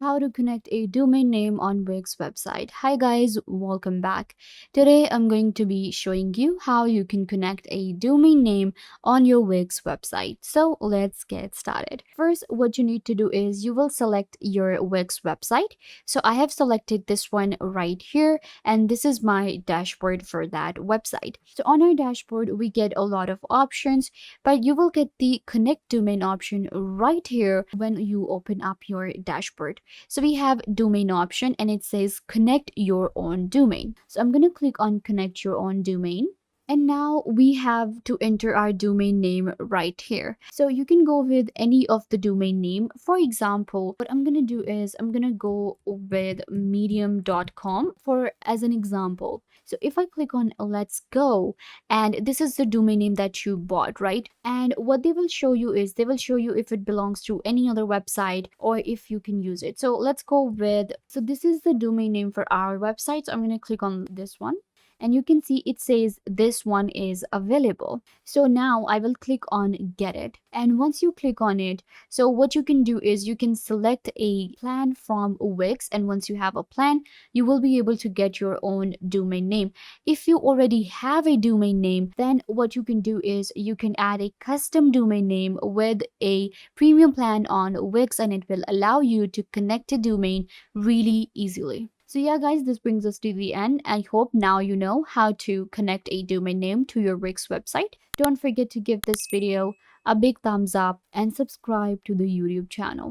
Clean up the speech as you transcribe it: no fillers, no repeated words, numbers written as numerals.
How to connect a domain name on Wix website. Hi guys, welcome back. Today I'm going to be showing you how you can connect a domain name on your Wix website. So let's get started. First, what you need to do is you will select your Wix website. So I have selected this one right here, and this is my dashboard for that website. So on our dashboard, we get a lot of options, but you will get the connect domain option right here when you open up your dashboard. So we have domain option and it says connect your own domain. So I'm going to click on connect your own domain. And now we have to enter our domain name right here. So you can go with any of the domain name. For example, what I'm going to do is I'm going to go with medium.com for as an example. So if I click on let's go, and this is the domain name that you bought, right? And what they will show you is they will show you if it belongs to any other website or if you can use it. So let's go with, so this is the domain name for our website. So I'm going to click on this one, and you can see it says this one is available. So now I will click on get it. And once you click on it, so what you can do is you can select a plan from Wix, and once you have a plan, you will be able to get your own domain name. If you already have a domain name, then what you can do is you can add a custom domain name with a premium plan on Wix, and it will allow you to connect a domain really easily. So yeah guys, this brings us to the end. I hope now you know how to connect a domain name to your Wix website. Don't forget to give this video a big thumbs up and subscribe to the YouTube channel.